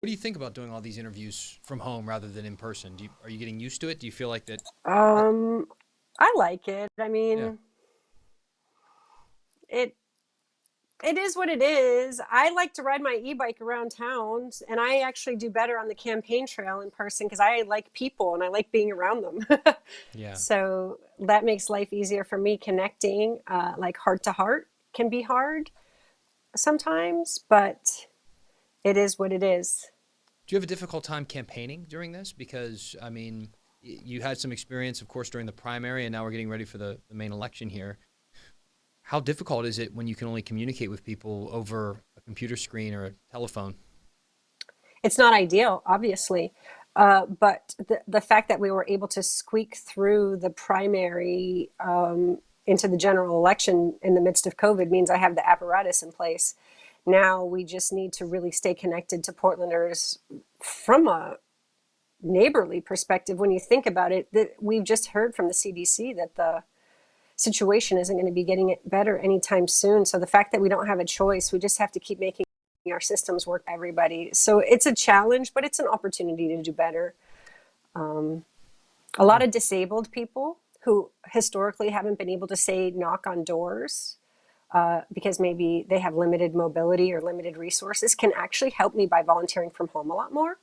What do you think about doing all these interviews from home rather than in person? Are you getting used to it? Do you feel like that? uh, Um, I like it. I yeah, mean, it it is what it is. I like to ride my e-bike around town, and I actually do better on the campaign trail in person because I like people and I like being around them. yeah. So that makes life easier for me connecting. Like heart to heart can be hard sometimes, but it is what it is. Do you have a difficult time campaigning during this? Because I mean, you had some experience, of course, during the primary, and now we're getting ready for the main election here. How difficult is it when you can only communicate with people over a computer screen or a telephone? It's not ideal, obviously. But the fact that we were able to squeak through the primary into the general election in the midst of COVID means I have the apparatus in place. Now we just need to really stay connected to Portlanders from a neighborly perspective. When you think about it, that we've just heard from the CDC that the situation isn't going to be getting it better anytime soon. So the fact that we don't have a choice, we just have to keep making our systems work for everybody. So it's a challenge, but it's an opportunity to do better. A lot Yeah. of disabled people who historically haven't been able to say knock on doors because maybe they have limited mobility or limited resources can actually help me by volunteering from home a lot more.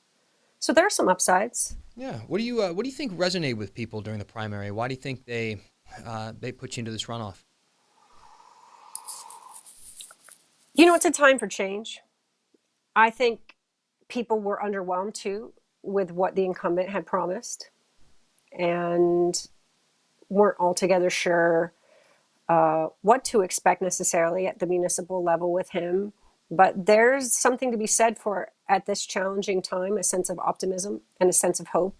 So there are some upsides. Yeah. What do you think resonated with people during the primary? Why do you think they put you into this runoff? You know, it's a time for change. I think people were underwhelmed too with what the incumbent had promised and weren't altogether sure what to expect necessarily at the municipal level with him. But there's something to be said for, at this challenging time, a sense of optimism and a sense of hope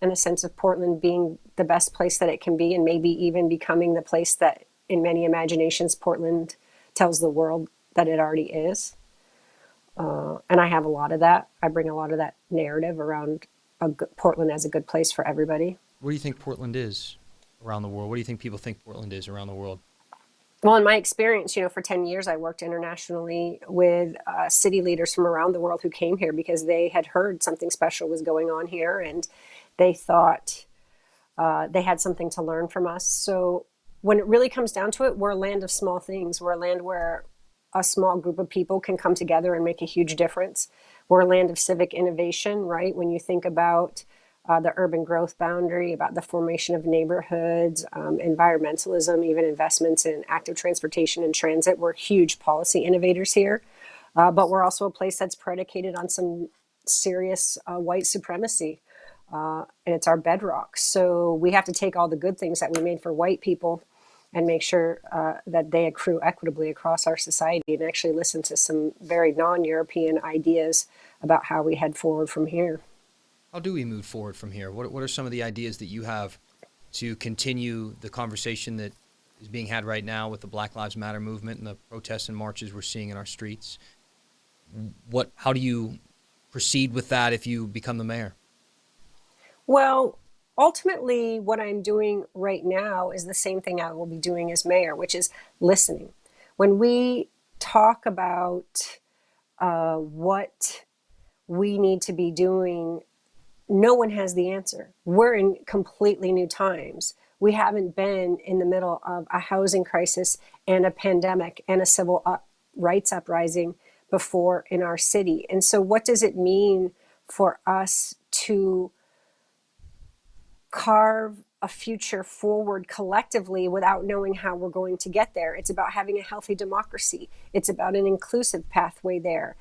and a sense of Portland being the best place that it can be and maybe even becoming the place that, in many imaginations, Portland tells the world that it already is. And I have a lot of that. I bring a lot of that narrative around Portland as a good place for everybody. What do you think Portland is around the world? What do you think people think Portland is around the world? Well, in my experience, you know, for 10 years, I worked internationally with city leaders from around the world who came here because they had heard something special was going on here and they thought they had something to learn from us. So when it really comes down to it, we're a land of small things. We're a land where a small group of people can come together and make a huge difference. We're a land of civic innovation, right? When you think about the urban growth boundary, about the formation of neighborhoods, environmentalism, even investments in active transportation and transit. We're huge policy innovators here, but we're also a place that's predicated on some serious white supremacy, and it's our bedrock. So we have to take all the good things that we made for white people and make sure that they accrue equitably across our society and actually listen to some very non-European ideas about how we head forward from here. How do we move forward from here? What are some of the ideas that you have to continue the conversation that is being had right now with the Black Lives Matter movement and the protests and marches we're seeing in our streets? How do you proceed with that if you become the mayor? Well, ultimately, what I'm doing right now is the same thing I will be doing as mayor, which is listening. When we talk about what we need to be doing, no one has the answer. We're in completely new times. We haven't been in the middle of a housing crisis and a pandemic and a civil rights uprising before in our city. And so, what does it mean for us to carve a future forward collectively without knowing how we're going to get there? It's about having a healthy democracy. It's about an inclusive pathway there.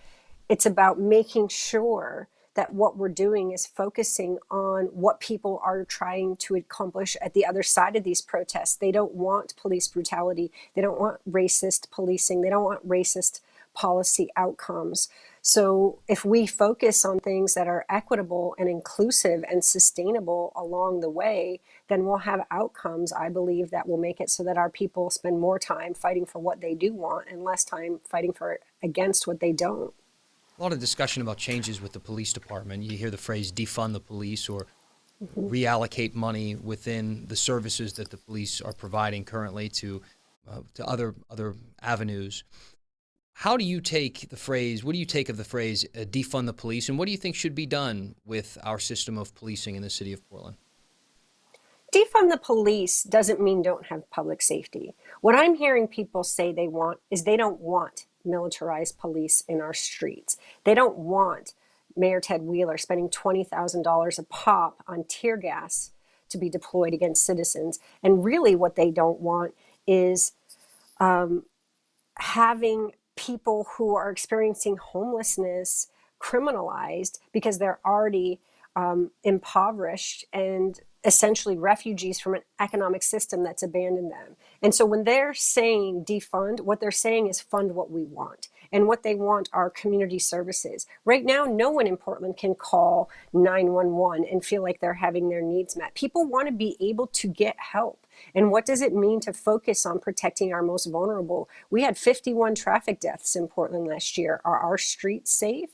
It's about making sure that what we're doing is focusing on what people are trying to accomplish at the other side of these protests. They don't want police brutality. They don't want racist policing. They don't want racist policy outcomes. So if we focus on things that are equitable and inclusive and sustainable along the way, then we'll have outcomes, I believe, that will make it so that our people spend more time fighting for what they do want and less time fighting for against what they don't. A lot of discussion about changes with the police department. You hear the phrase defund the police or reallocate money within the services that the police are providing currently to other avenues. How do you take the phrase, what do you take of the phrase, defund the police, and what do you think should be done with our system of policing in the city of Portland? Defund the police doesn't mean don't have public safety. What I'm hearing people say they want is they don't want militarized police in our streets. They don't want Mayor Ted Wheeler spending $20,000 a pop on tear gas to be deployed against citizens. And really what they don't want is having people who are experiencing homelessness criminalized because they're already impoverished and essentially refugees from an economic system that's abandoned them. And so when they're saying defund, what they're saying is fund what we want. And what they want are community services. Right now, no one in Portland can call 911 and feel like they're having their needs met. People want to be able to get help. And what does it mean to focus on protecting our most vulnerable? We had 51 traffic deaths in Portland last year. Are our streets safe?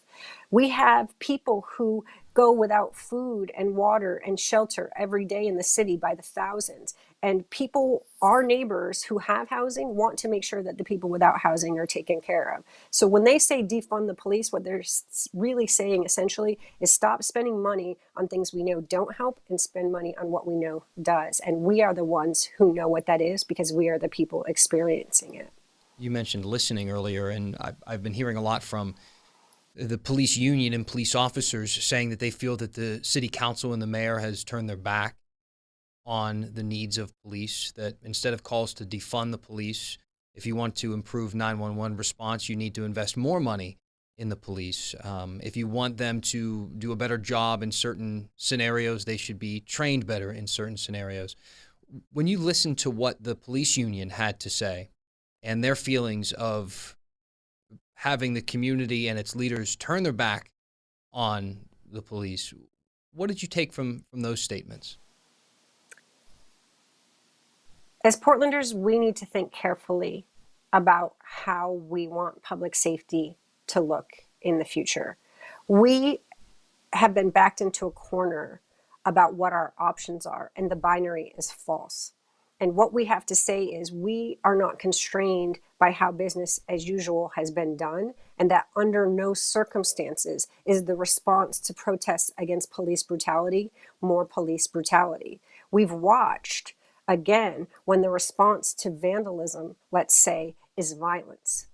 We have people who go without food and water and shelter every day in the city by the thousands. And people, our neighbors who have housing, want to make sure that the people without housing are taken care of. So when they say defund the police, what they're really saying essentially is stop spending money on things we know don't help and spend money on what we know does. And we are the ones who know what that is because we are the people experiencing it. You mentioned listening earlier, and I've been hearing a lot from the police union and police officers saying that they feel that the city council and the mayor has turned their back on the needs of police, that instead of calls to defund the police, if you want to improve 911 response, you need to invest more money in the police. If you want them to do a better job in certain scenarios, they should be trained better in certain scenarios. When you listen to what the police union had to say and their feelings of having the community and its leaders turn their back on the police, what did you take from those statements? As Portlanders, we need to think carefully about how we want public safety to look in the future. We have been backed into a corner about what our options are, and the binary is false. And what we have to say is we are not constrained by how business as usual has been done, and that under no circumstances is the response to protests against police brutality more police brutality. We've watched, again, when the response to vandalism, let's say, is violence,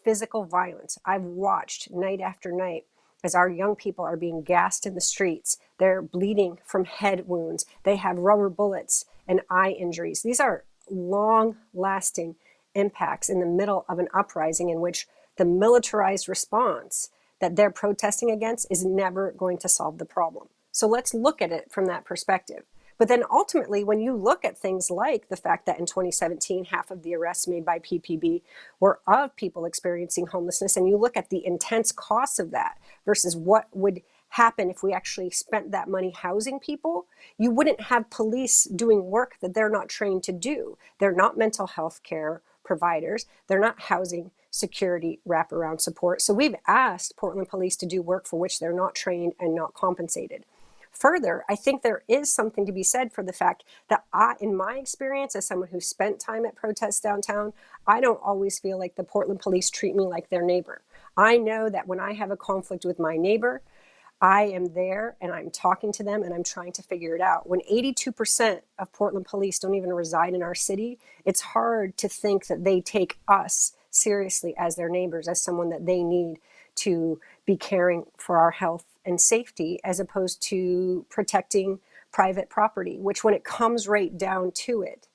physical violence. I've watched night after night as our young people are being gassed in the streets. They're bleeding from head wounds. They have rubber bullets and eye injuries. These are long-lasting impacts in the middle of an uprising in which the militarized response that they're protesting against is never going to solve the problem. So let's look at it from that perspective. But then ultimately, when you look at things like the fact that in 2017, half of the arrests made by PPB were of people experiencing homelessness, and you look at the intense costs of that versus what would happen if we actually spent that money housing people, you wouldn't have police doing work that they're not trained to do. They're not mental health care providers. They're not housing security wraparound support. So we've asked Portland police to do work for which they're not trained and not compensated. Further, I think there is something to be said for the fact that in my experience, as someone who spent time at protests downtown, I don't always feel like the Portland police treat me like their neighbor. I know that when I have a conflict with my neighbor, I am there and I'm talking to them and I'm trying to figure it out. When 82% of Portland police don't even reside in our city, it's hard to think that they take us seriously as their neighbors, as someone that they need to be caring for our health and safety, as opposed to protecting private property, which when it comes right down to it,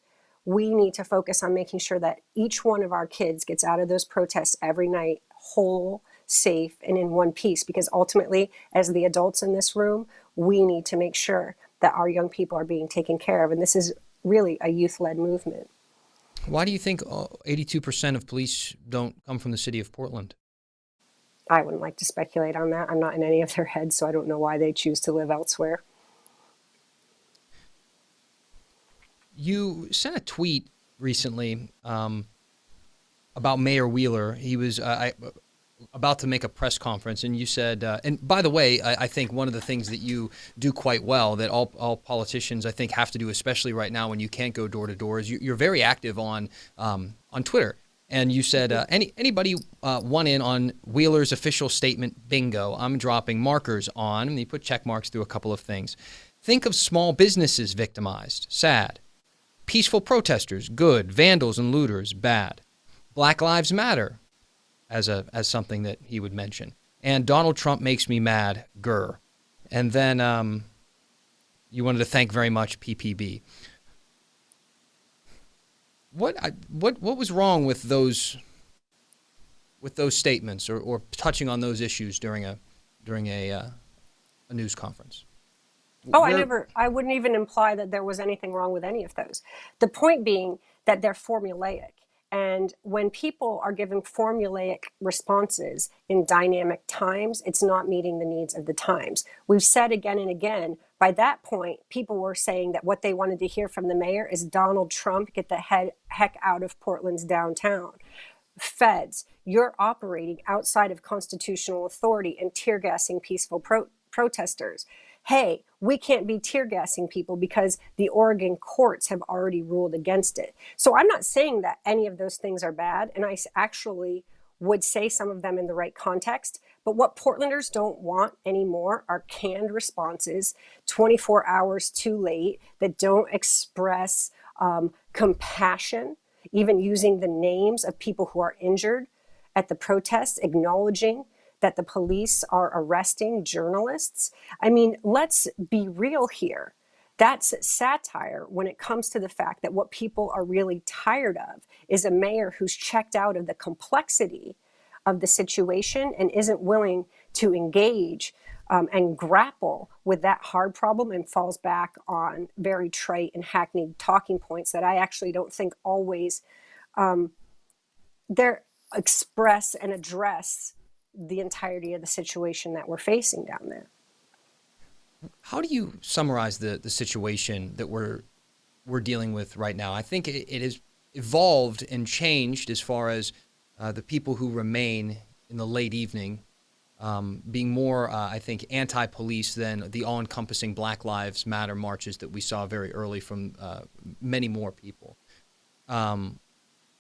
we need to focus on making sure that each one of our kids gets out of those protests every night whole, safe, and in one piece. Because ultimately, as the adults in this room, we need to make sure that our young people are being taken care of. And this is really a youth-led movement. Why do you think 82% of police don't come from the city of Portland? I wouldn't like to speculate on that. I'm not in any of their heads, so I don't know why they choose to live elsewhere. You sent a tweet recently about Mayor Wheeler. He was about to make a press conference, and you said, and by the way, I think one of the things that you do quite well, that all politicians, I think, have to do, especially right now when you can't go door to door, is you're very active on Twitter. And you said, anybody want in on Wheeler's official statement? Bingo. I'm dropping markers on. And you put check marks through a couple of things. Think of small businesses victimized. Sad. Peaceful protesters. Good. Vandals and looters. Bad. Black Lives Matter as something that he would mention. And Donald Trump makes me mad. Grr. And then you wanted to thank very much PPB. What was wrong with those statements or touching on those issues during a news conference? Oh, I wouldn't even imply that there was anything wrong with any of those. The point being that they're formulaic. And when people are given formulaic responses in dynamic times, it's not meeting the needs of the times. We've said again and again, by that point, people were saying that what they wanted to hear from the mayor is Donald Trump get the heck out of Portland's downtown. Feds, you're operating outside of constitutional authority and tear gassing peaceful protesters. Hey, we can't be tear gassing people because the Oregon courts have already ruled against it. So I'm not saying that any of those things are bad, and I actually would say some of them in the right context. But what Portlanders don't want anymore are canned responses 24 hours too late that don't express compassion, even using the names of people who are injured at the protests, acknowledging that the police are arresting journalists. I mean, let's be real here. That's satire when it comes to the fact that what people are really tired of is a mayor who's checked out of the complexity of the situation and isn't willing to engage and grapple with that hard problem and falls back on very trite and hackneyed talking points that I actually don't think always they express and address the entirety of the situation that we're facing down there. How do you summarize the situation that we're dealing with right now? I think it has evolved and changed as far as the people who remain in the late evening being more, I think, anti-police than the all-encompassing Black Lives Matter marches that we saw very early from many more people. And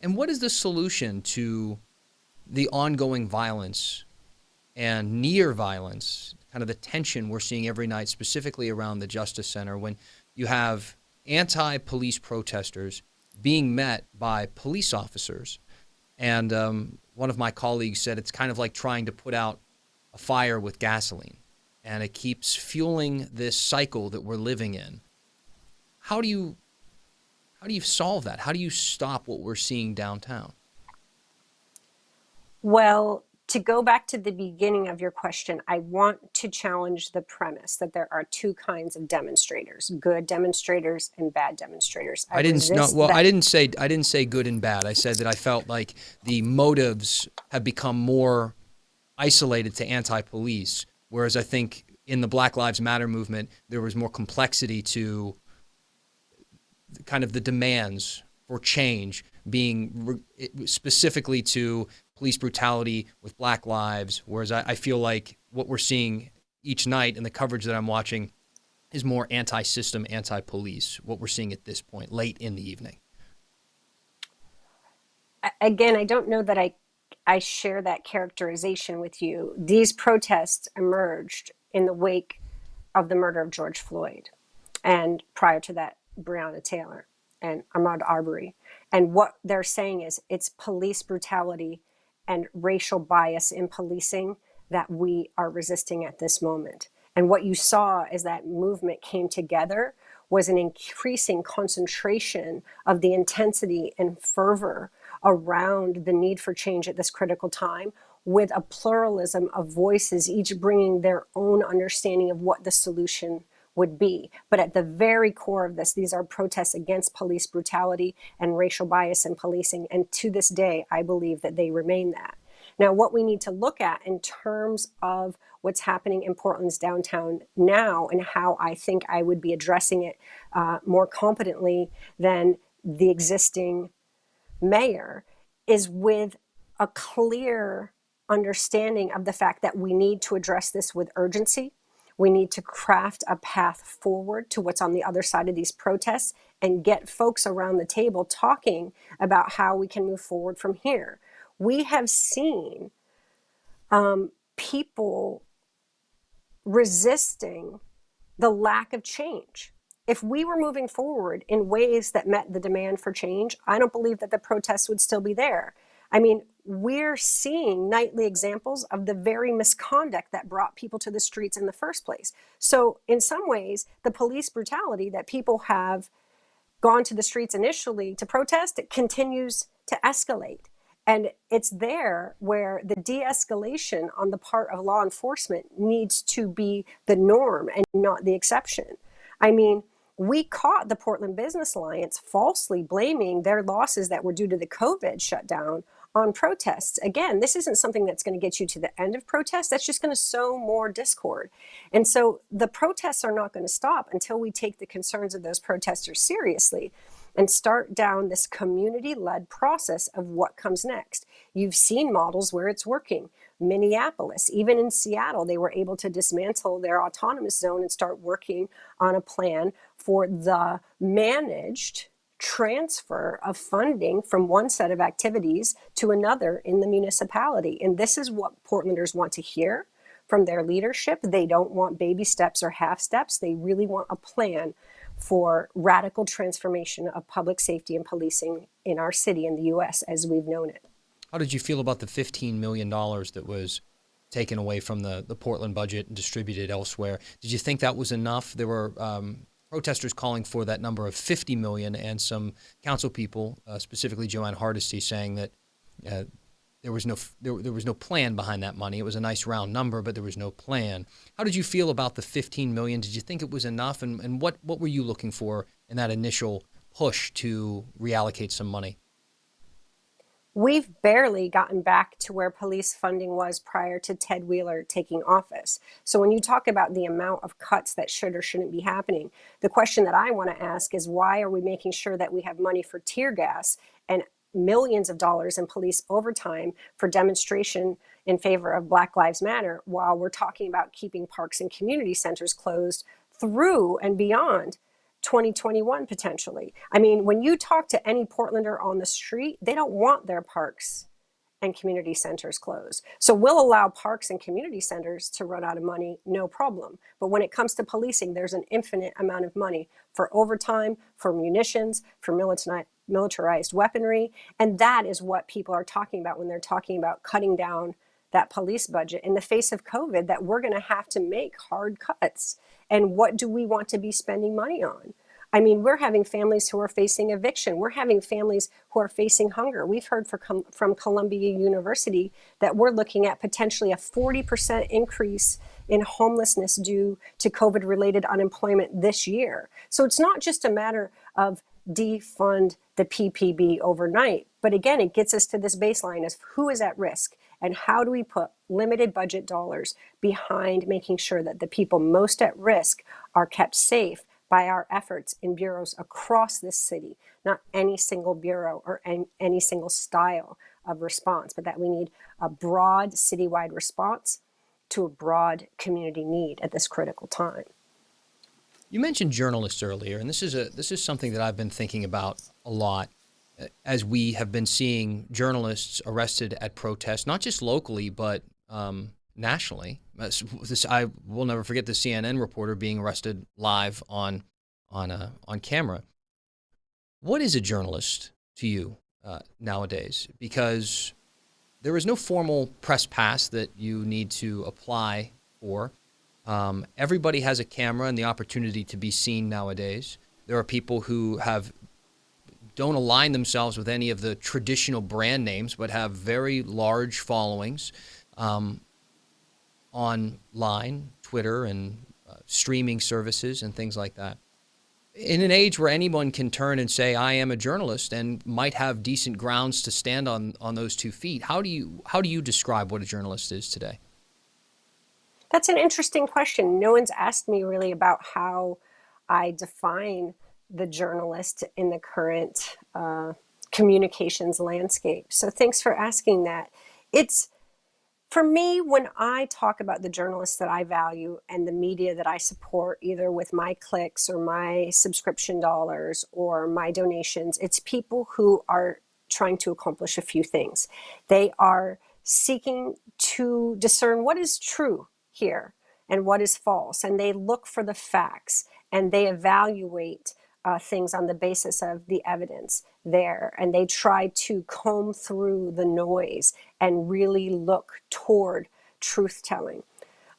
what is the solution to the ongoing violence and near violence, kind of the tension we're seeing every night, specifically around the Justice Center, when you have anti-police protesters being met by police officers? And one of my colleagues said it's kind of like trying to put out a fire with gasoline, and it keeps fueling this cycle that we're living in. How do you solve that? How do you stop what we're seeing downtown? Well, to go back to the beginning of your question, I want to challenge the premise that there are two kinds of demonstrators: good demonstrators and bad demonstrators. I didn't say good and bad. I said that I felt like the motives have become more isolated to anti-police, whereas I think in the Black Lives Matter movement there was more complexity to kind of the demands for change, being specifically to police brutality with Black lives, whereas I feel like what we're seeing each night in the coverage that I'm watching is more anti-system, anti-police, what we're seeing at this point, late in the evening. Again, I don't know that I share that characterization with you. These protests emerged in the wake of the murder of George Floyd, and prior to that, Breonna Taylor and Ahmaud Arbery. And what they're saying is it's police brutality and racial bias in policing that we are resisting at this moment. And what you saw as that movement came together was an increasing concentration of the intensity and fervor around the need for change at this critical time, with a pluralism of voices, each bringing their own understanding of what the solution would be. But at the very core of this, these are protests against police brutality and racial bias in policing. And to this day, I believe that they remain that. Now, what we need to look at in terms of what's happening in Portland's downtown now and how I think I would be addressing it more competently than the existing mayor is with a clear understanding of the fact that we need to address this with urgency. We need to craft a path forward to what's on the other side of these protests and get folks around the table talking about how we can move forward from here. We have seen people resisting the lack of change. If we were moving forward in ways that met the demand for change, I don't believe that the protests would still be there. I mean, we're seeing nightly examples of the very misconduct that brought people to the streets in the first place. So in some ways, the police brutality that people have gone to the streets initially to protest, it continues to escalate. And it's there where the de-escalation on the part of law enforcement needs to be the norm and not the exception. I mean, we caught the Portland Business Alliance falsely blaming their losses that were due to the COVID shutdown on protests. Again, this isn't something that's going to get you to the end of protests. That's just going to sow more discord. And so the protests are not going to stop until we take the concerns of those protesters seriously and start down this community-led process of what comes next. You've seen models where it's working. Minneapolis, even in Seattle, they were able to dismantle their autonomous zone and start working on a plan for the managed transfer of funding from one set of activities to another in the municipality. And this is what Portlanders want to hear from their leadership. They don't want baby steps or half steps. They really want a plan for radical transformation of public safety and policing in our city in the U.S. as we've known it. How did you feel about the $15 million that was taken away from the Portland budget and distributed elsewhere? Did you think that was enough? There were protesters calling for that number of $50 million, and some council people, specifically Joanne Hardesty, saying that there was no plan behind that money. It was a nice round number, but there was no plan. How did you feel about the $15 million? Did you think it was enough? And what were you looking for in that initial push to reallocate some money? We've barely gotten back to where police funding was prior to Ted Wheeler taking office. So when you talk about the amount of cuts that should or shouldn't be happening, the question that I want to ask is, why are we making sure that we have money for tear gas and millions of dollars in police overtime for demonstration in favor of Black Lives Matter, while we're talking about keeping parks and community centers closed through and beyond 2021 potentially? I mean, when you talk to any Portlander on the street, they don't want their parks and community centers closed. So we'll allow parks and community centers to run out of money, no problem. But when it comes to policing, there's an infinite amount of money for overtime, for munitions, for militarized weaponry. And that is what people are talking about when they're talking about cutting down that police budget in the face of COVID, that we're going to have to make hard cuts. And what do we want to be spending money on? I mean, we're having families who are facing eviction. We're having families who are facing hunger. We've heard from Columbia University that we're looking at potentially a 40% increase in homelessness due to COVID-related unemployment this year. So it's not just a matter of defund the PPB overnight, but again, it gets us to this baseline of who is at risk and how do we put limited budget dollars behind making sure that the people most at risk are kept safe by our efforts in bureaus across this city, not any single bureau or any single style of response, but that we need a broad citywide response to a broad community need at this critical time. You mentioned journalists earlier, and this is something that I've been thinking about a lot as we have been seeing journalists arrested at protests, not just locally, but nationally. I will never forget the CNN reporter being arrested live on camera. What is a journalist to you nowadays? Because there is no formal press pass that you need to apply for. Everybody has a camera and the opportunity to be seen nowadays. There are people who don't align themselves with any of the traditional brand names, but have very large followings online, Twitter, and streaming services and things like that. In an age where anyone can turn and say, I am a journalist, and might have decent grounds to stand on those 2 feet, how do you describe what a journalist is today? That's an interesting question. No one's asked me really about how I define the journalist in the current communications landscape. So thanks for asking that. It's For me, when I talk about the journalists that I value and the media that I support, either with my clicks or my subscription dollars or my donations, it's people who are trying to accomplish a few things. They are seeking to discern what is true here and what is false, and they look for the facts and they evaluate things on the basis of the evidence there, and they try to comb through the noise and really look toward truth telling.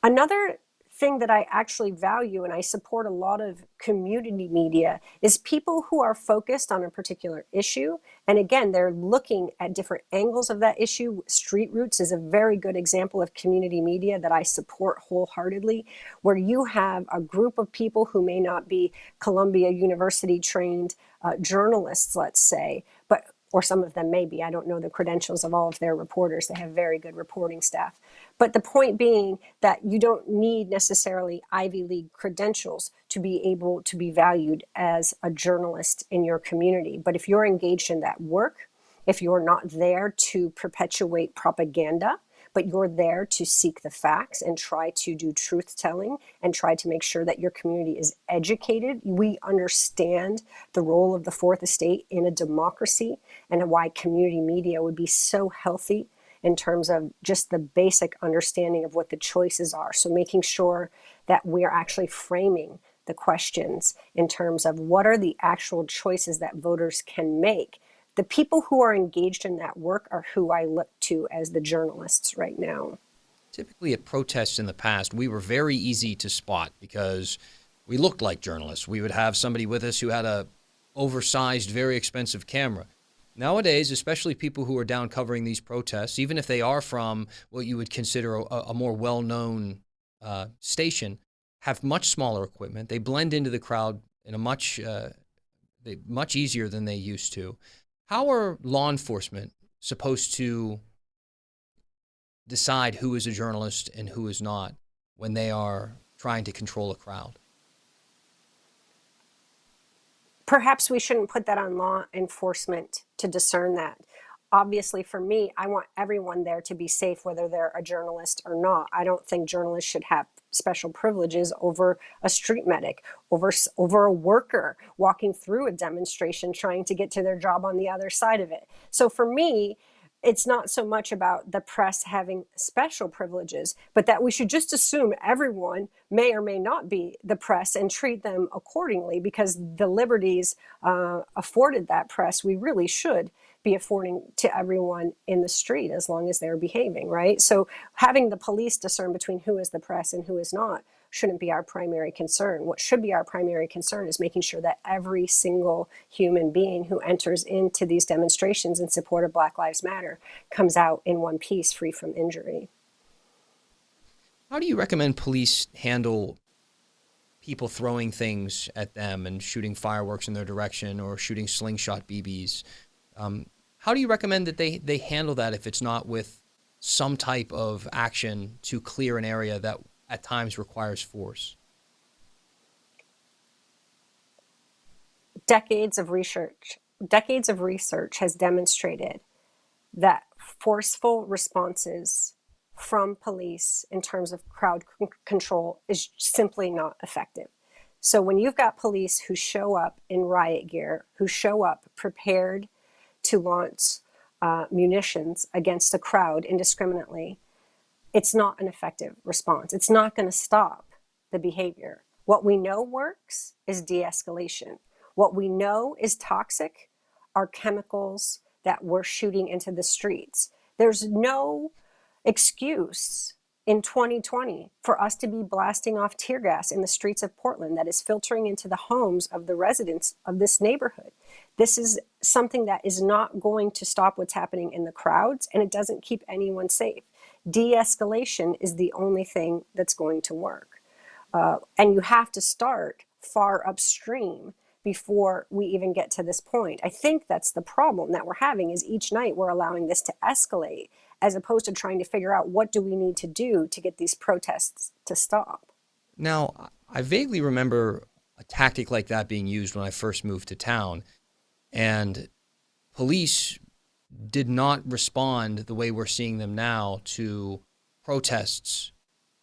Another thing that I actually value, and I support a lot of community media, is people who are focused on a particular issue. And again, they're looking at different angles of that issue. Street Roots is a very good example of community media that I support wholeheartedly, where you have a group of people who may not be Columbia University trained journalists, let's say, but or some of them may be. I don't know the credentials of all of their reporters. They have very good reporting staff. But the point being that you don't need necessarily Ivy League credentials to be able to be valued as a journalist in your community. But if you're engaged in that work, if you're not there to perpetuate propaganda, but you're there to seek the facts and try to do truth telling and try to make sure that your community is educated. We understand the role of the fourth estate in a democracy and why community media would be so healthy in terms of just the basic understanding of what the choices are. So making sure that we're actually framing the questions in terms of what are the actual choices that voters can make. The people who are engaged in that work are who I look to as the journalists right now. Typically at protests in the past, we were very easy to spot because we looked like journalists. We would have somebody with us who had a oversized, very expensive camera. Nowadays, especially people who are down covering these protests, even if they are from what you would consider a more well-known station, have much smaller equipment. They blend into the crowd in a much easier than they used to. How are law enforcement supposed to decide who is a journalist and who is not when they are trying to control a crowd? Perhaps we shouldn't put that on law enforcement to discern that. Obviously, for me, I want everyone there to be safe, whether they're a journalist or not. I don't think journalists should have special privileges over a street medic, over a worker walking through a demonstration trying to get to their job on the other side of it. So for me, it's not so much about the press having special privileges, but that we should just assume everyone may or may not be the press and treat them accordingly, because the liberties afforded that press, we really should be affording to everyone in the street as long as they're behaving, right? So having the police discern between who is the press and who is not shouldn't be our primary concern. What should be our primary concern is making sure that every single human being who enters into these demonstrations in support of Black Lives Matter comes out in one piece, free from injury. How do you recommend police handle people throwing things at them and shooting fireworks in their direction or shooting slingshot BBs? How do you recommend that they handle that if it's not with some type of action to clear an area that at times requires force? Decades of research has demonstrated that forceful responses from police in terms of crowd control is simply not effective. So when you've got police who show up in riot gear, who show up prepared to launch munitions against a crowd indiscriminately, it's not an effective response. It's not going to stop the behavior. What we know works is de-escalation. What we know is toxic are chemicals that we're shooting into the streets. There's no excuse in 2020 for us to be blasting off tear gas in the streets of Portland that is filtering into the homes of the residents of this neighborhood. This is something that is not going to stop what's happening in the crowds, and it doesn't keep anyone safe. De-escalation is the only thing that's going to work. And you have to start far upstream before we even get to this point. I think that's the problem that we're having, is each night we're allowing this to escalate as opposed to trying to figure out what do we need to do to get these protests to stop. Now, I vaguely remember a tactic like that being used when I first moved to town, and police did not respond the way we're seeing them now to protests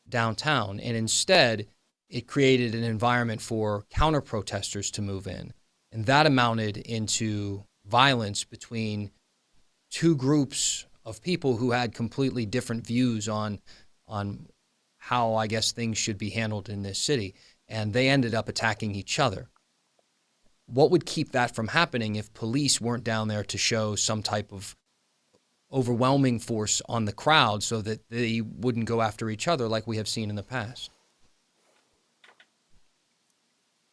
downtown, and instead it created an environment for counter protesters to move in. And that amounted into violence between two groups of people who had completely different views on how, I guess, things should be handled in this city. And they ended up attacking each other. What would keep that from happening if police weren't down there to show some type of overwhelming force on the crowd so that they wouldn't go after each other like we have seen in the past?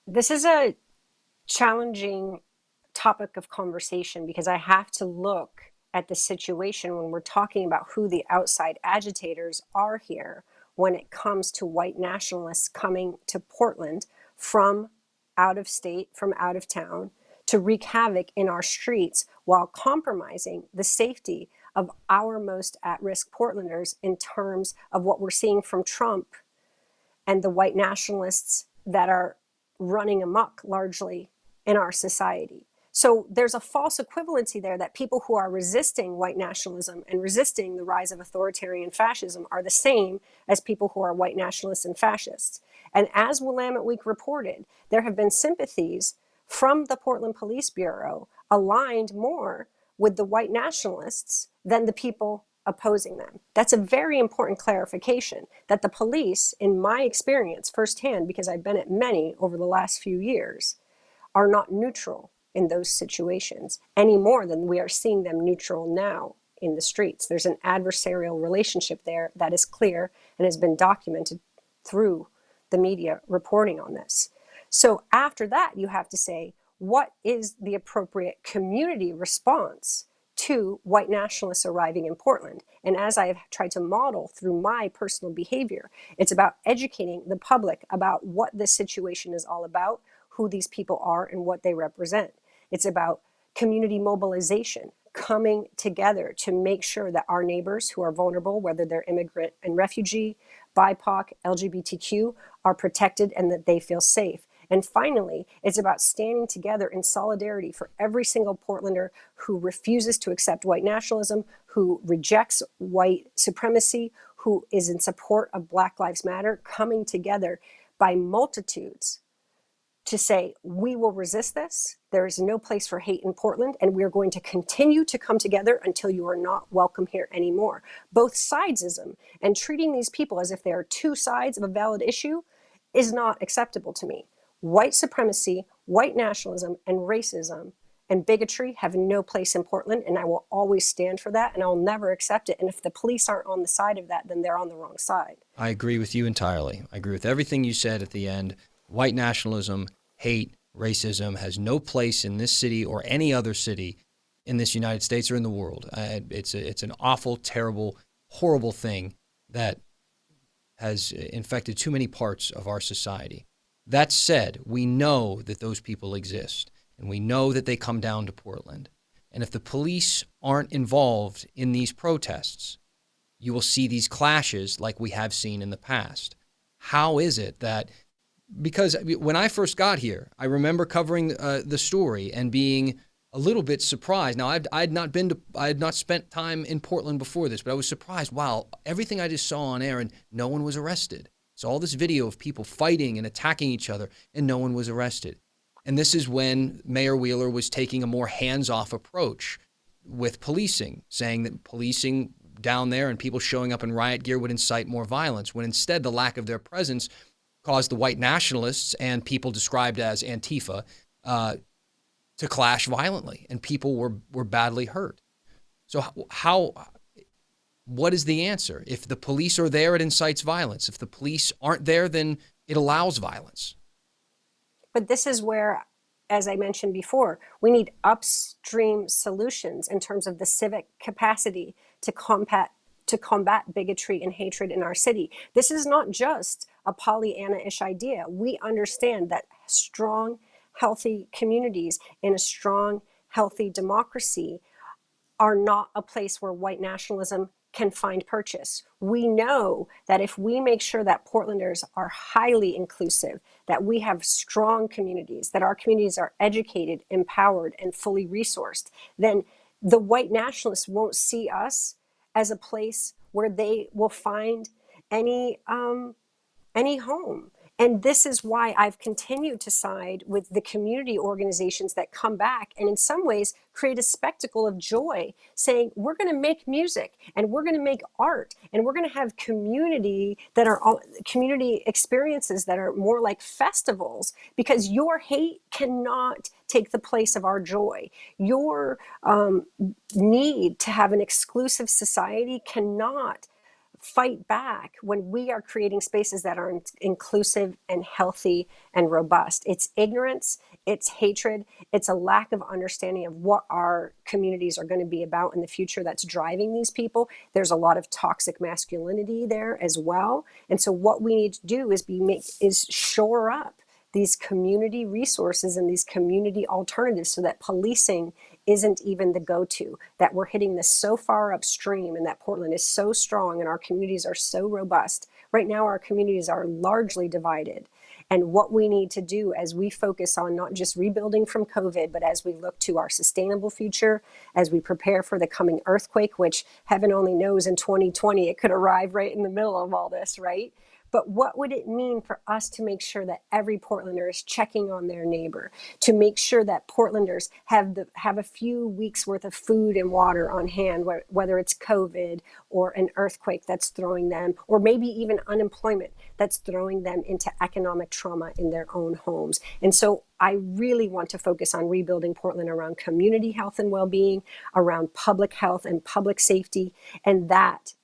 This is a challenging topic of conversation because I have to look at the situation when we're talking about who the outside agitators are here when it comes to white nationalists coming to Portland from out of state, from out of town, to wreak havoc in our streets while compromising the safety of our most at-risk Portlanders in terms of what we're seeing from Trump and the white nationalists that are running amok largely in our society. So there's a false equivalency there that people who are resisting white nationalism and resisting the rise of authoritarian fascism are the same as people who are white nationalists and fascists. And as Willamette Week reported, there have been sympathies from the Portland Police Bureau aligned more with the white nationalists than the people opposing them. That's a very important clarification that the police, in my experience firsthand, because I've been at many over the last few years, are not neutral in those situations any more than we are seeing them neutral now in the streets. There's an adversarial relationship there that is clear and has been documented through the media reporting on this. So after that, you have to say, what is the appropriate community response to white nationalists arriving in Portland? And as I have tried to model through my personal behavior, it's about educating the public about what this situation is all about, who these people are and what they represent. It's about community mobilization, coming together to make sure that our neighbors who are vulnerable, whether they're immigrant and refugee, BIPOC, LGBTQ, are protected and that they feel safe. And finally, it's about standing together in solidarity for every single Portlander who refuses to accept white nationalism, who rejects white supremacy, who is in support of Black Lives Matter, coming together by multitudes to say, we will resist this. There is no place for hate in Portland, and we are going to continue to come together until you are not welcome here anymore. Both sidesism and treating these people as if they are two sides of a valid issue is not acceptable to me. White supremacy, white nationalism, and racism and bigotry have no place in Portland, and I will always stand for that, and I'll never accept it. And if the police aren't on the side of that, then they're on the wrong side. I agree with you entirely. I agree with everything you said at the end. White nationalism, hate, racism has no place in this city or any other city in this United States or in the world. It's an awful, terrible, horrible thing that has infected too many parts of our society. That said, we know that those people exist, and we know that they come down to Portland. And if the police aren't involved in these protests, you will see these clashes like we have seen in the past. How is it that, because when I first got here, I remember covering the story and being a little bit surprised. Now, I had not spent time in Portland before this, but I was surprised. Wow, everything I just saw on air and no one was arrested. So all this video of people fighting and attacking each other and no one was arrested. And this is when Mayor Wheeler was taking a more hands-off approach with policing, saying that policing down there and people showing up in riot gear would incite more violence, when instead the lack of their presence caused the white nationalists and people described as Antifa to clash violently, and people were badly hurt. So what is the answer? If the police are there, it incites violence. If the police aren't there, then it allows violence. But this is where, as I mentioned before, we need upstream solutions in terms of the civic capacity to combat bigotry and hatred in our city. This is not just a Pollyanna-ish idea. We understand that strong, healthy communities in a strong, healthy democracy are not a place where white nationalism can find purchase. We know that if we make sure that Portlanders are highly inclusive, that we have strong communities, that our communities are educated, empowered, and fully resourced, then the white nationalists won't see us as a place where they will find any any home. And this is why I've continued to side with the community organizations that come back and in some ways create a spectacle of joy, saying we're going to make music and we're going to make art and we're going to have community that are community experiences that are more like festivals, because your hate cannot take the place of our joy. Your need to have an exclusive society cannot fight back when we are creating spaces that are inclusive and healthy and robust. It's ignorance, it's hatred, it's a lack of understanding of what our communities are going to be about in the future that's driving these people. There's a lot of toxic masculinity there as well. And so what we need to do is shore up these community resources and these community alternatives so that policing isn't even the go-to, that we're hitting this so far upstream and that Portland is so strong and our communities are so robust. Right now, our communities are largely divided. And what we need to do as we focus on not just rebuilding from COVID, but as we look to our sustainable future, as we prepare for the coming earthquake, which heaven only knows in 2020, it could arrive right in the middle of all this, right? But what would it mean for us to make sure that every Portlander is checking on their neighbor, to make sure that Portlanders have a few weeks worth of food and water on hand, whether it's COVID or an earthquake that's throwing them, or maybe even unemployment that's throwing them into economic trauma in their own homes. And so I really want to focus on rebuilding Portland around community health and well-being, around public health and public safety, and that,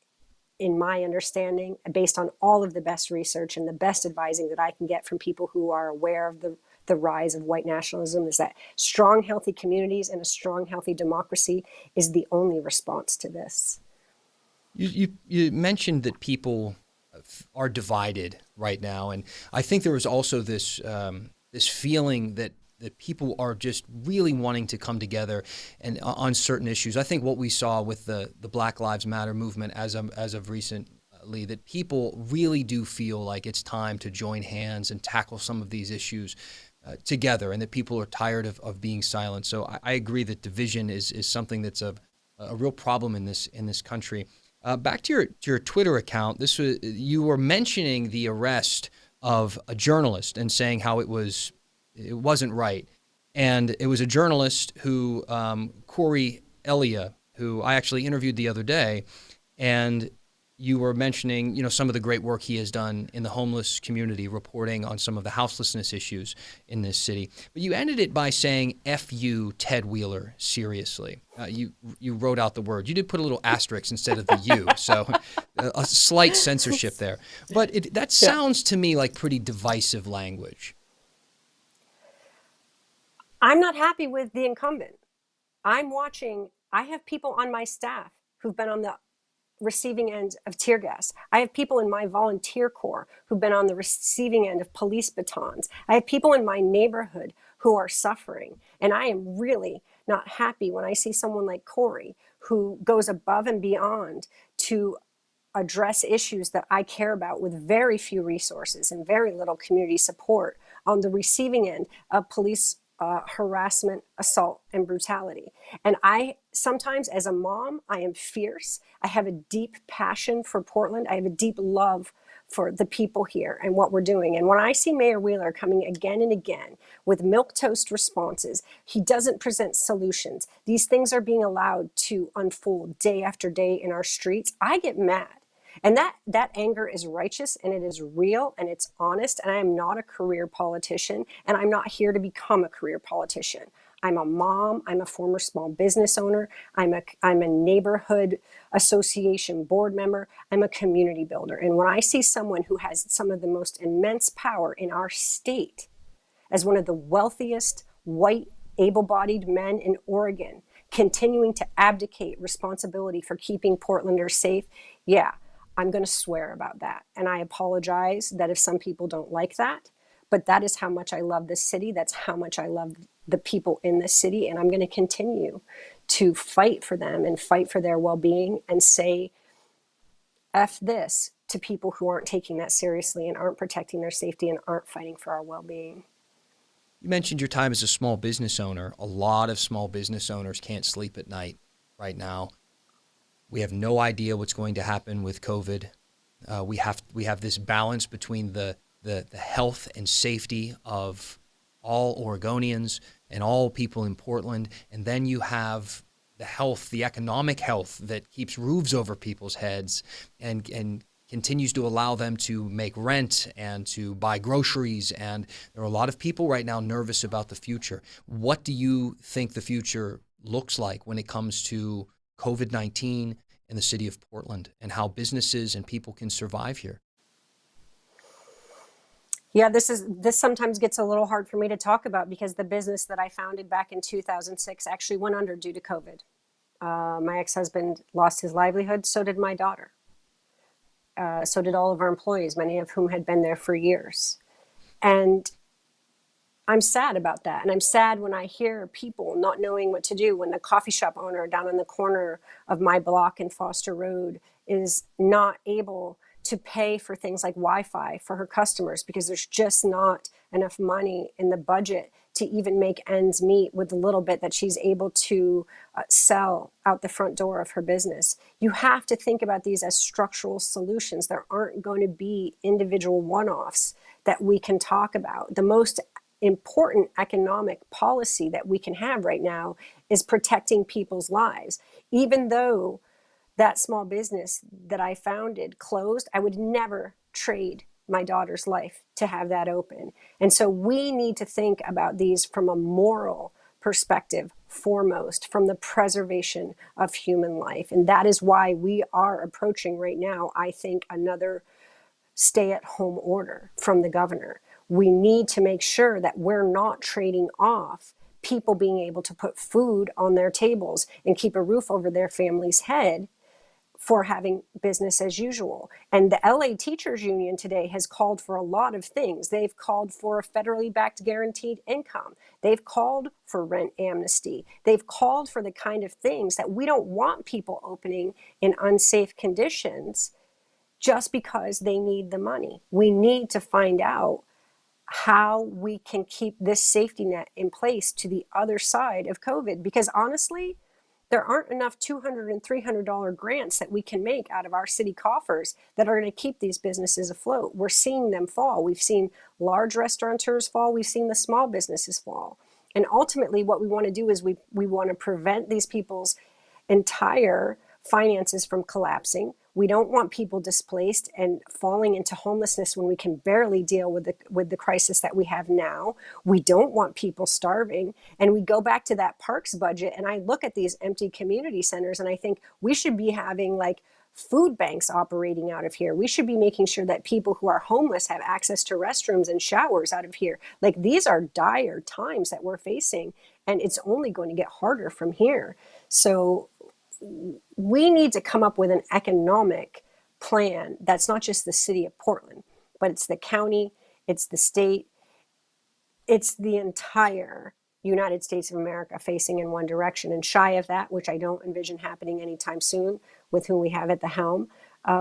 in my understanding, based on all of the best research and the best advising that I can get from people who are aware of the rise of white nationalism, is that strong, healthy communities and a strong, healthy democracy is the only response to this. You mentioned that people are divided right now, and I think there was also this this feeling that people are just really wanting to come together and on certain issues. I think what we saw with the Black Lives Matter movement as of recently, that people really do feel like it's time to join hands and tackle some of these issues together, and that people are tired of being silent. So I agree that division is something that's a real problem in this country. Back to your Twitter account, you were mentioning the arrest of a journalist and saying how it wasn't right. And it was a journalist who, Corey Elia, who I actually interviewed the other day, and you were mentioning, some of the great work he has done in the homeless community, reporting on some of the houselessness issues in this city. But you ended it by saying, "F you, Ted Wheeler, seriously." You wrote out the word. You did put a little asterisk instead of the "you," so a slight censorship there. But that sounds to me like pretty divisive language. I'm not happy with the incumbent. I have people on my staff who've been on the receiving end of tear gas. I have people in my volunteer corps who've been on the receiving end of police batons. I have people in my neighborhood who are suffering. And I am really not happy when I see someone like Corey, who goes above and beyond to address issues that I care about with very few resources and very little community support, on the receiving end of police harassment, assault, and brutality. And sometimes as a mom, I am fierce. I have a deep passion for Portland. I have a deep love for the people here and what we're doing. And when I see Mayor Wheeler coming again and again with milquetoast responses, he doesn't present solutions. These things are being allowed to unfold day after day in our streets. I get mad. And that anger is righteous, and it is real, and it's honest. And I am not a career politician, and I'm not here to become a career politician. I'm a mom. I'm a former small business owner. I'm a neighborhood association board member. I'm a community builder. And when I see someone who has some of the most immense power in our state, as one of the wealthiest white able-bodied men in Oregon, continuing to abdicate responsibility for keeping Portlanders safe, I'm going to swear about that. And I apologize that if some people don't like that, but that is how much I love this city. That's how much I love the people in this city. And I'm going to continue to fight for them and fight for their well-being and say, F this to people who aren't taking that seriously and aren't protecting their safety and aren't fighting for our well-being. You mentioned your time as a small business owner. A lot of small business owners can't sleep at night right now. We have no idea what's going to happen with COVID. We have this balance between the health and safety of all Oregonians and all people in Portland, and then you have the health, the economic health that keeps roofs over people's heads and continues to allow them to make rent and to buy groceries. And there are a lot of people right now nervous about the future. What do you think the future looks like when it comes to COVID-19 in the city of Portland and how businesses and people can survive here? Yeah, this sometimes gets a little hard for me to talk about because the business that I founded back in 2006 actually went under due to COVID. My ex-husband lost his livelihood. So did my daughter. So did all of our employees, many of whom had been there for years. And I'm sad about that. And I'm sad when I hear people not knowing what to do, when the coffee shop owner down on the corner of my block in Foster Road is not able to pay for things like Wi-Fi for her customers because there's just not enough money in the budget to even make ends meet with the little bit that she's able to sell out the front door of her business. You have to think about these as structural solutions. There aren't going to be individual one-offs that we can talk about. The most important economic policy that we can have right now is protecting people's lives. Even though that small business that I founded closed, I would never trade my daughter's life to have that open. And so we need to think about these from a moral perspective foremost, from the preservation of human life. And that is why we are approaching right now, I think, another stay-at-home order from the governor. We need to make sure that we're not trading off people being able to put food on their tables and keep a roof over their family's head for having business as usual. And the LA Teachers Union today has called for a lot of things. They've called for a federally backed guaranteed income. They've called for rent amnesty. They've called for the kind of things that we don't want people opening in unsafe conditions just because they need the money. We need to find out how we can keep this safety net in place to the other side of COVID. Because honestly, there aren't enough $200 and $300 grants that we can make out of our city coffers that are going to keep these businesses afloat. We're seeing them fall. We've seen large restaurateurs fall. We've seen the small businesses fall. And ultimately, what we want to do is we want to prevent these people's entire finances from collapsing. We don't want people displaced and falling into homelessness when we can barely deal with the crisis that we have now. We don't want people starving. And we go back to that parks budget, and I look at these empty community centers and I think we should be having like food banks operating out of here. We should be making sure that people who are homeless have access to restrooms and showers out of here. Like, these are dire times that we're facing, and it's only going to get harder from here. So we need to come up with an economic plan that's not just the city of Portland, but it's the county, it's the state, it's the entire United States of America facing in one direction. And shy of that, which I don't envision happening anytime soon with whom we have at the helm,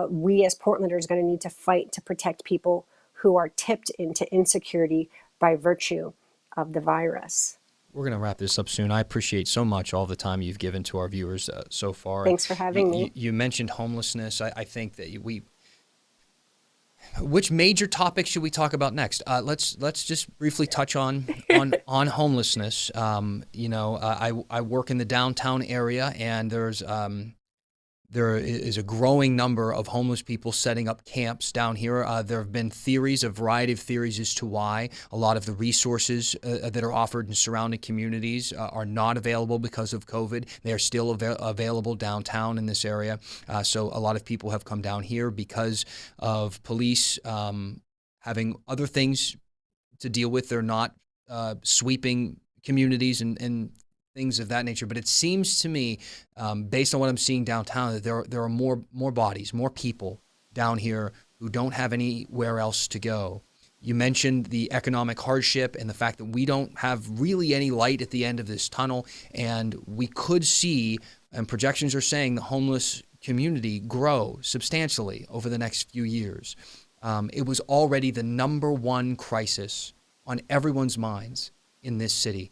we as Portlanders are going to need to fight to protect people who are tipped into insecurity by virtue of the virus. We're going to wrap this up soon. I appreciate so much all the time you've given to our viewers so far. Thanks for having me. You mentioned homelessness. I think that which major topic should we talk about next? Let's just briefly touch on homelessness. I work in the downtown area, and there is a growing number of homeless people setting up camps down here. There have been a variety of theories as to why. A lot of the resources that are offered in surrounding communities are not available because of COVID. They are still available downtown in this area. So a lot of people have come down here because of police having other things to deal with. They're not sweeping communities and things of that nature. But it seems to me, based on what I'm seeing downtown, that there are more bodies, more people down here who don't have anywhere else to go. You mentioned the economic hardship and the fact that we don't have really any light at the end of this tunnel, and we could see, and projections are saying, the homeless community grow substantially over the next few years. It was already the number one crisis on everyone's minds in this city.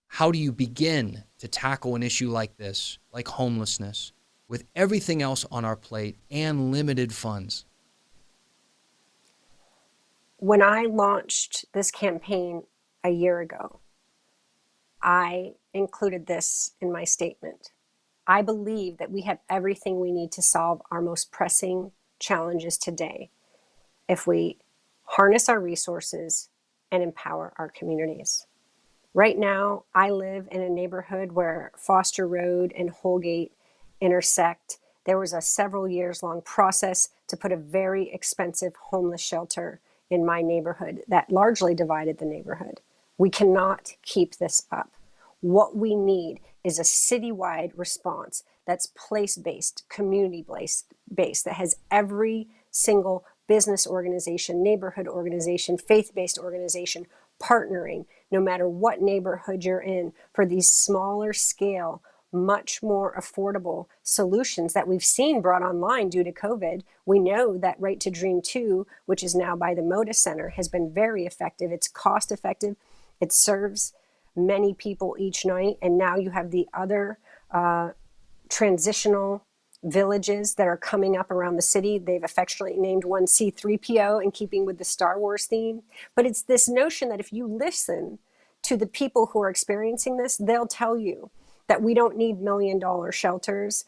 How do you begin to tackle an issue like this, like homelessness, with everything else on our plate and limited funds? When I launched this campaign a year ago, I included this in my statement. I believe that we have everything we need to solve our most pressing challenges today if we harness our resources and empower our communities. Right now, I live in a neighborhood where Foster Road and Holgate intersect. There was a several years long process to put a very expensive homeless shelter in my neighborhood that largely divided the neighborhood. We cannot keep this up. What we need is a citywide response that's place-based, community-based, that has every single business organization, neighborhood organization, faith-based organization partnering, no matter what neighborhood you're in, for these smaller scale, much more affordable solutions that we've seen brought online due to COVID. We know that Right to Dream 2, which is now by the Moda Center, has been very effective. It's cost effective. It serves many people each night. And now you have the other transitional villages that are coming up around the city. They've affectionately named one C-3PO in keeping with the Star Wars theme. But it's this notion that if you listen to the people who are experiencing this, they'll tell you that we don't need $1 million shelters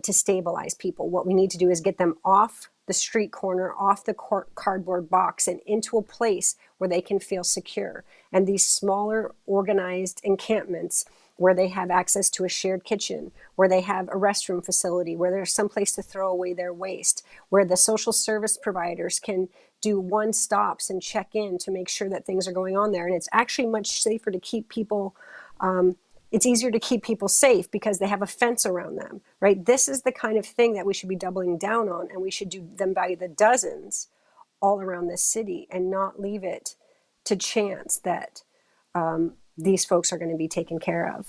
to stabilize people. What we need to do is get them off the street corner, off the cardboard box, and into a place where they can feel secure. And these smaller organized encampments where they have access to a shared kitchen, where they have a restroom facility, where there's some place to throw away their waste, where the social service providers can do one-stops and check in to make sure that things are going on there. And it's actually much safer to keep people, it's easier to keep people safe because they have a fence around them, right? This is the kind of thing that we should be doubling down on, and we should do them by the dozens all around this city and not leave it to chance that these folks are going to be taken care of.